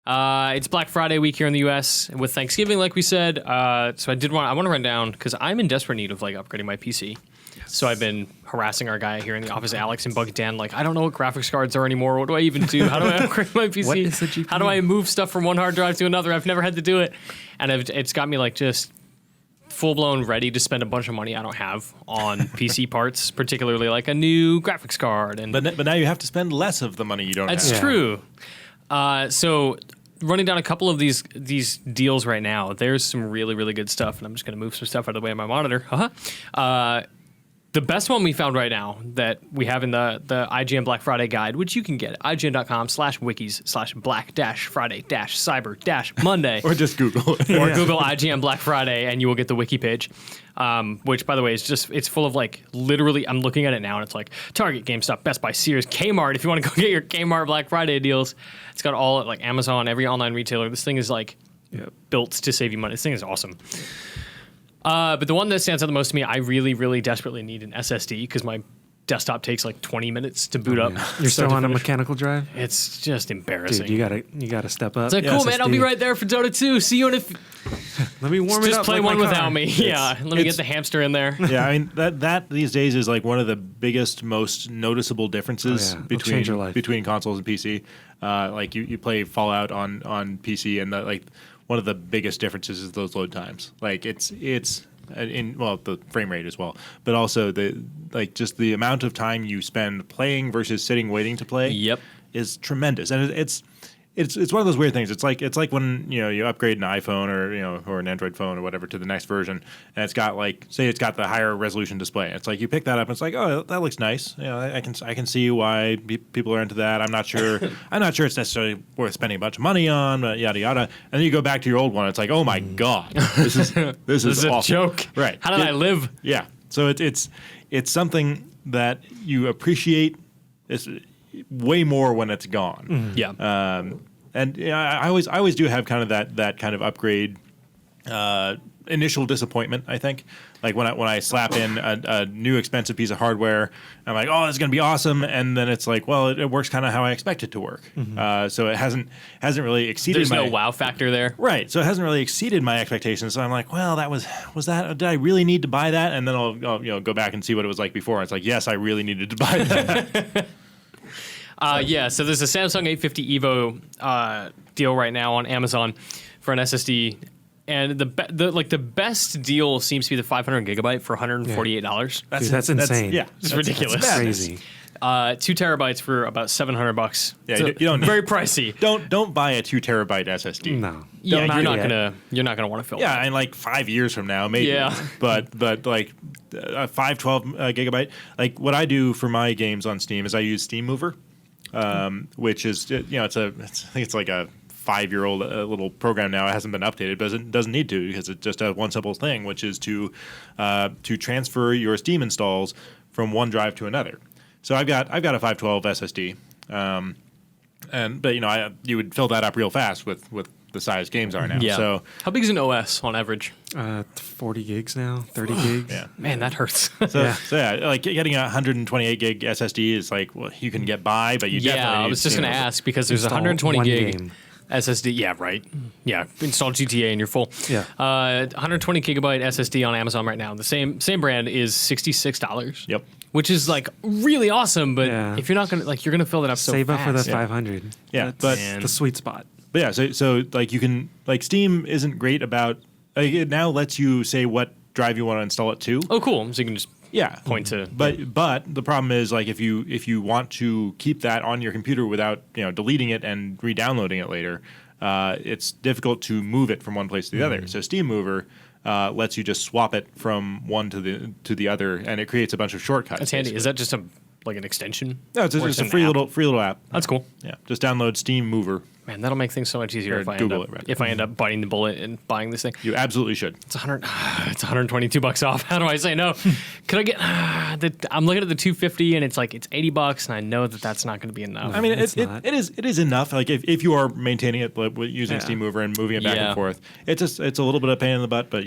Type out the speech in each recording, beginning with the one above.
It's Black Friday week here in the U.S. with Thanksgiving, like we said. So I want to run down because I'm in desperate need of like upgrading my PC. So I've been harassing our guy here in the office, Alex, and bugging Dan, like, I don't know what graphics cards are anymore. What do I even do? How do I upgrade my PC? What is the GPU? How do I move stuff from one hard drive to another? I've never had to do it. And it's got me like just full-blown ready to spend a bunch of money I don't have on PC parts, particularly like a new graphics card. And But now you have to spend less of the money you don't have. That's true. So running down a couple of these deals right now, there's some really, really good stuff, and I'm just going to move some stuff out of the way of my monitor. The best one we found right now that we have in the IGN Black Friday guide, which you can get at ign.com/wikis/black-friday-cyber-monday. Or just Google. Or Google IGN Black Friday, and you will get the wiki page, which, by the way, it's full of, like, literally, I'm looking at it now, and it's like Target, GameStop, Best Buy, Sears, Kmart. If you want to go get your Kmart Black Friday deals, it's got all, like, Amazon, every online retailer. This thing is, like, built to save you money. This thing is awesome. But the one that stands out the most to me, I really, really desperately need an SSD because my desktop takes like 20 minutes to boot up. You're still on a mechanical drive? It's just embarrassing. Dude, you gotta step up. It's like, cool, man, I'll be right there for Dota 2. See you in a Let me warm it up. Just play like one without me. Yeah, let me get the hamster in there. Yeah, I mean that these days is like one of the biggest, most noticeable differences between consoles and PC. Like you play Fallout on PC, and one of the biggest differences is those load times. Like it's the frame rate as well, but also just the amount of time you spend playing versus sitting waiting to play. Yep, is tremendous, and it's one of those weird things. It's like when you upgrade an iPhone or an Android phone or whatever to the next version, and it's got it's got the higher resolution display. It's like you pick that up and it's like, oh, that looks nice. I can see why people are into that. I'm not sure it's necessarily worth spending a bunch of money on, but yada yada. And then you go back to your old one. It's like, oh my god, this is a awful. joke. Right? How did I live? Yeah. So it's something that you appreciate. It's way more when it's gone. Mm-hmm. Yeah. And I always do have kind of that kind of upgrade initial disappointment, I think. Like when I slap in a new expensive piece of hardware, I'm like, oh, it's going to be awesome, and then it's like, well, it works kind of how I expect it to work. Mm-hmm. So it hasn't really exceeded. There's no wow factor there, right? So it hasn't really exceeded my expectations. So I'm like, well, was that? Did I really need to buy that? And then I'll go back and see what it was like before. It's like, yes, I really needed to buy that. So there's a Samsung 850 EVO deal right now on Amazon for an SSD, and the best deal seems to be the 500 gigabyte for $148. That's insane. It's ridiculous. That's crazy. 2 terabytes for about $700. Yeah, so you don't very pricey. Don't buy a 2 terabyte SSD. No. Yeah, you're not gonna want to fill. Yeah, and like 5 years from now, maybe. Yeah. But like a 512 gigabyte. Like what I do for my games on Steam is I use Steam Mover. Which is I think it's like a 5-year-old little program now. It hasn't been updated, but it doesn't need to because it just does one simple thing, which is to transfer your Steam installs from one drive to another. So I've got a 512 SSD, but you would fill that up real fast with the size games are now. Yeah. So how big is an OS on average? 40 gigs now, 30 gigs. Yeah. Man, that hurts. So like getting a 128 gig SSD is like, well, you can get by, but you definitely need, I was just going to ask because there's 120 gig SSD. Yeah, right. Yeah, install GTA and you're full. Yeah. 120 gigabyte SSD on Amazon right now. The same brand is $66. Yep. Which is like really awesome, but if you're not going to you're going to fill that up so save fast. up for the 500. Yeah, that's the sweet spot. But yeah, so like you can Steam isn't great about it now lets you say what drive you want to install it to. Oh, cool! So you can just point to. But the problem is like if you want to keep that on your computer without deleting it and re-downloading it later, it's difficult to move it from one place to the other. So Steam Mover lets you just swap it from one to the other, and it creates a bunch of shortcuts. That's handy. Is that just an extension? No, it's just a free little app. That's cool. Yeah, just download Steam Mover. Man, that'll make things so much easier if I end up biting the bullet and buying this thing. You absolutely should. It's $122 off. How do I say no? Could I get? I'm looking at the 250 and it's $80, and I know that's not going to be enough. I mean, it is enough. Like if you are maintaining it using Steam Mover and moving it back and forth, it's a little bit of pain in the butt, but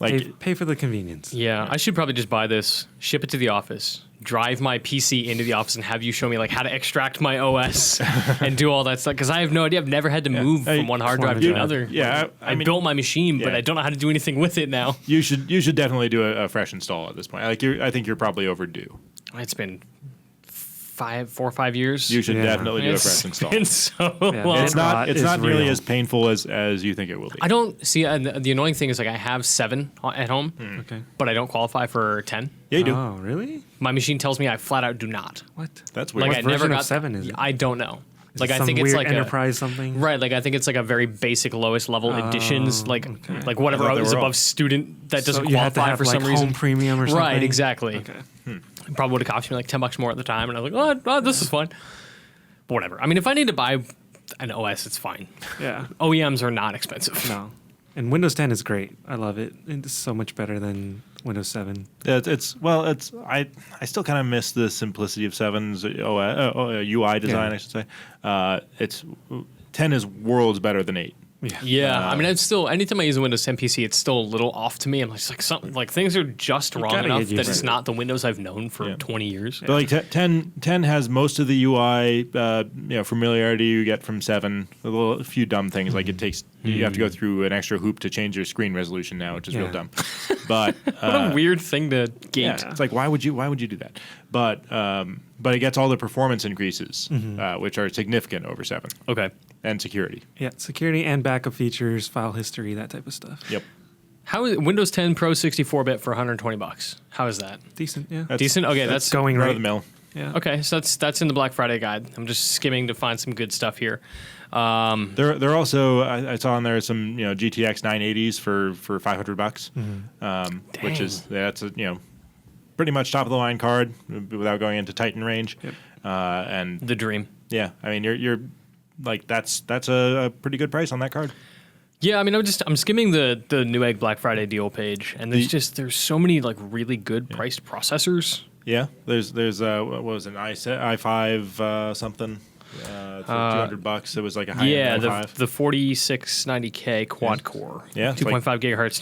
Like, Pay for the convenience. Yeah, I should probably just buy this, ship it to the office, drive my PC into the office, and have you show me like how to extract my OS and do all that stuff. Because I have no idea. I've never had to move from one hard drive to another. Yeah, I mean, built my machine, but yeah. I don't know how to do anything with it now. you should definitely do a fresh install at this point. Like, I think you're probably overdue. It's been 4 or 5 years. You should Yeah. definitely do a It's fresh install. been so Yeah, long. It's not It's nearly real. as painful as you think it will be. I don't see. The annoying thing is like I have 7 at home, Okay. but I don't qualify for 10. Yeah, you do. Oh, really? My machine tells me I flat out do not. What? That's weird. Like I never version of got 7 is it? I don't know. Is Like it I some think it's weird like enterprise something. right. Like I think it's like a very basic lowest level editions. Like okay. like I whatever thought they is were all- above student that doesn't So you have to qualify have for like some reason. home premium or something. Right. Exactly. Okay. It probably would have cost me like $10 more at the time, and I was like, oh, this is fun. But whatever. I mean, if I need to buy an OS, it's fine. Yeah. OEMs are not expensive. No. And Windows 10 is great. I love it. It's so much better than Windows 7. I still kind of miss the simplicity of 7's UI design. Yeah. I should say. It's 10 is worlds better than 8. Yeah, I mean, it's still anytime I use a Windows 10 PC, it's still a little off to me. I'm just like something like things are just wrong gotta enough get that used it's to it. not the Windows I've known for Yeah. 20 years. But like 10 has most of the UI familiarity you get from 7. A few dumb things like it takes you have to go through an extra hoop to change your screen resolution now, which is real Yeah. dumb. But What a weird thing to gate. yeah, it's like why would you do that? But it gets all the performance increases, which are significant over 7, Okay. and security. Yeah, security and backup features, file history, that type of stuff. Yep. How is Windows 10 Pro 64-bit for $120? How is that? Decent, yeah. That's- Decent? Okay, that's going Run right. of the mill. Yeah. okay. So that's in the Black Friday guide. I'm just skimming to find some good stuff here. They're also I saw on there some GTX 980s for $500, which is that's a pretty much top of the line card without going into Titan range. Yep. And The dream. yeah, I mean you're like that's a pretty good price on that card. Yeah, I mean, I'm skimming the Newegg Black Friday deal page, and there's so many like really good priced processors. Yeah, there's what was it, an i5 something for $200. It was like a high Yeah, end the i5. 4690K quad core. Yeah, it's like- 2.5 gigahertz,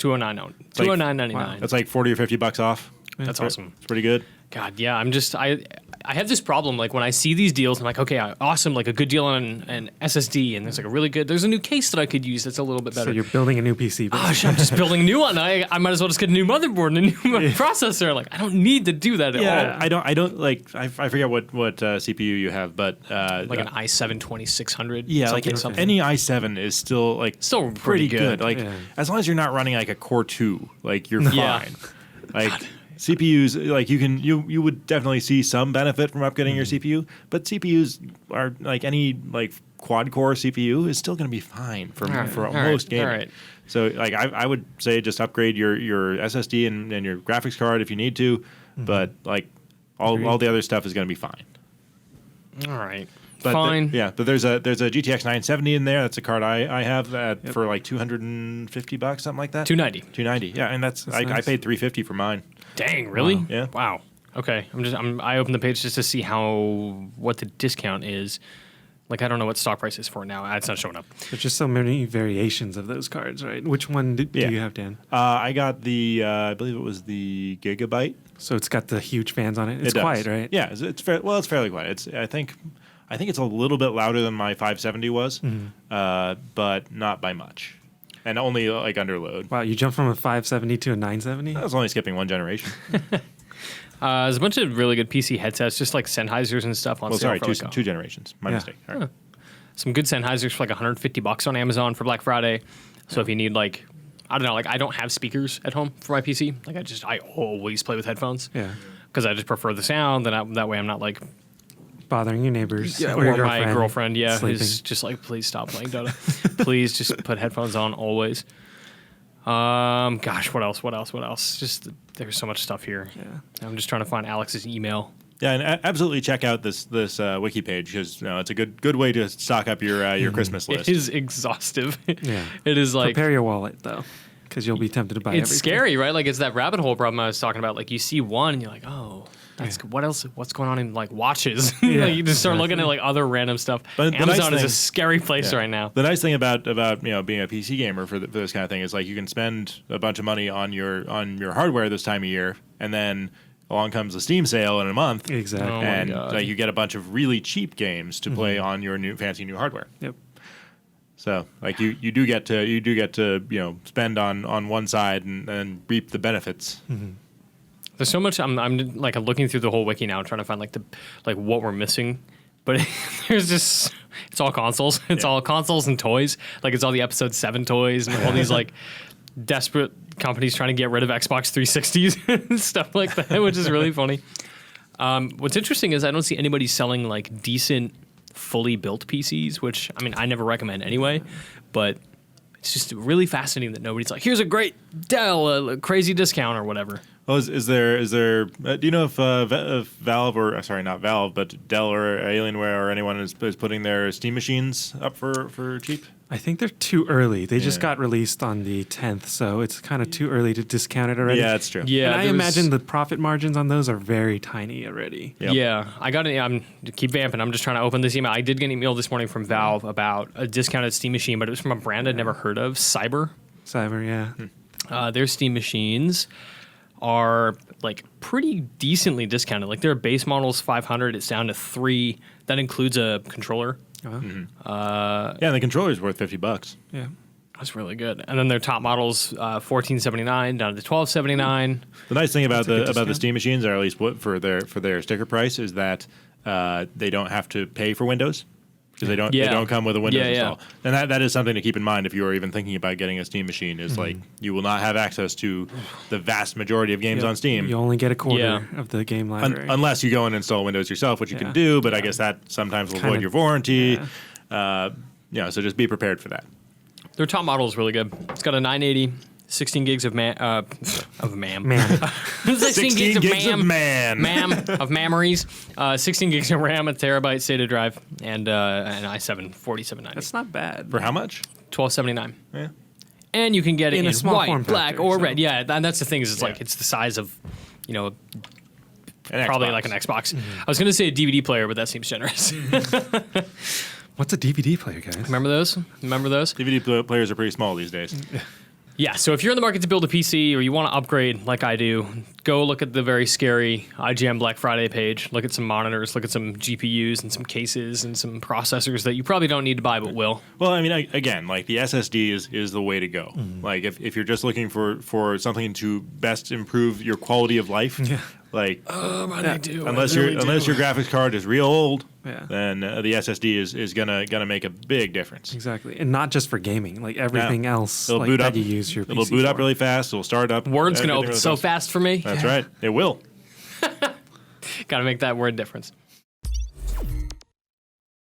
209.99. That's like $40 or $50 off. That's awesome. It's pretty good. God, yeah, I have this problem. Like when I see these deals, I'm like, okay, awesome, like a good deal on an SSD, and there's like there's a new case that I could use that's a little bit better. So you're building a new PC. Gosh, I'm just building a new one. I might as well just get a new motherboard and a new processor. Like I don't need to do that at all. I don't like. I forget what CPU you have, but Like an i7 2600. yeah, like something. any i7 is still like Still pretty pretty good. Like Yeah. as long as you're not running like a Core 2, like you're Yeah. fine. Like CPUs, like you would definitely see some benefit from upgrading your CPU, but CPUs are like any like quad core CPU is still going to be fine for all most right, gaming. all right. So like I would say just upgrade your SSD and your graphics card if you need to, but like all the other stuff is going to be fine. All right. But Fine. but there's a GTX 970 in there. That's a card I have that for like $250, something like that. 290. 290. Yeah, and that's I nice. paid $350 for mine. Dang, really? Wow. Yeah. Wow. Okay. I opened the page just to see what the discount is. Like I don't know what stock price is for it now. It's not showing up. There's just so many variations of those cards, right? Which one do you have, Dan? I got the I believe it was the Gigabyte. So it's got the huge fans on it. It's It does. quiet, right? Yeah, it's fairly quiet. It's I think it's a little bit louder than my 570 was, but not by much, and only like under load. Wow, you jumped from a 570 to a 970? I was only skipping one generation. There's a bunch of really good PC headsets, just like Sennheisers and stuff on Well, sale sorry, for two, like two generations. My Yeah. mistake. All right. some good Sennheisers for like $150 on Amazon for Black Friday. So if you need like, I don't know, like I don't have speakers at home for my PC. Like I always play with headphones. Yeah. Because I just prefer the sound. That way I'm not like Bothering your neighbors. or your my girlfriend, sleeping. who's just like, please stop playing Dota. Please just put headphones on always. Gosh, what else? Just there's so much stuff here. Yeah. I'm just trying to find Alex's email. Yeah, and absolutely check out this wiki page because it's a good way to stock up your Christmas list. It is exhaustive. Yeah. It is like Prepare your wallet, though, because you'll be tempted to buy it's everything. scary, right? Like it's that rabbit hole problem I was talking about. Like you see one and you're like, oh, That's what else? What's going on in like watches? Yeah, like, you just start looking at like other random stuff. But the Amazon nice is a thing- scary place right now. The nice thing about being a PC gamer for this kind of thing is like you can spend a bunch of money on your hardware this time of year, and then along comes the Steam sale in a month, Exactly. Oh my and God. you get a bunch of really cheap games to play on your new fancy new hardware. Yep. So like you do get to spend on one side and reap the benefits. There's so much. I'm like looking through the whole wiki now, trying to find like what we're missing. But there's just it's all consoles. It's all consoles and toys. Like it's all the episode 7 toys and all these like desperate companies trying to get rid of Xbox 360s and stuff like that, which is really funny. What's interesting is I don't see anybody selling like decent, fully built PCs, which I mean I never recommend anyway. But it's just really fascinating that nobody's like, here's a great Dell, a crazy discount or whatever. Well, is there? Do you know if Valve or sorry, not Valve, but Dell or Alienware or anyone is putting their Steam machines up for cheap? I think they're too early. They just got released on the 10th, so it's kind of too early to discount it already. Yeah, that's true. Yeah, and I there was- imagine the profit margins on those are very tiny already. Yep. Yeah, I got it. I'm keep vamping. I'm just trying to open this email. I did get an email this morning from Valve about a discounted Steam machine, but it was from a brand I'd never heard of, Cyber. Cyber, yeah. Their Steam machines are like pretty decently discounted. Like their base model is 500. It's down to 3. That includes a controller. Uh-huh. Yeah, and the controller's worth $50. Yeah. That's really good. And then their top models, 1479 down to 1279. The nice thing about That's a good the discount. Steam machines, or at least for their sticker price, is that they don't have to pay for Windows. Because they don't come with a Windows install. And that is something to keep in mind if you are even thinking about getting a Steam machine, is like you will not have access to the vast majority of games on Steam. You only get a quarter of the game library. Unless you go and install Windows yourself, which you can Yeah. do, but I guess that sometimes will Kinda- void your warranty. So just be prepared for that. Their top model is really good. It's got a 980, 16 gigs of MAM. Man. 16 gigs of MAM. man. Of memories, 16 gigs of RAM, a terabyte SATA drive, and an i7 4790. That's not bad. For how much? 1279. Yeah. And you can get it In in a small white, form black, factor, or so- red. Yeah, and that's the thing is it's Yeah. like it's the size of, An probably Xbox. like an Xbox. I was gonna say a DVD player, but that seems generous. What's a DVD player, guys? Remember those? DVD players are pretty small these days. Yeah, so if you're in the market to build a PC or you want to upgrade like I do, go look at the very scary IGN Black Friday page. Look at some monitors, look at some GPUs and some cases and some processors that you probably don't need to buy but will. Well, I mean, again, like the SSD is the way to go. Like if you're just looking for something to best improve your quality of life, like unless your graphics card is real old, then the SSD is gonna make a big difference. Exactly. And not just for gaming, like everything else It'll like, boot that up. you use your It'll PC boot up for. really fast. It'll start up. Word's going to everything open really so fast for me. That's right. It will. Got to make that word difference.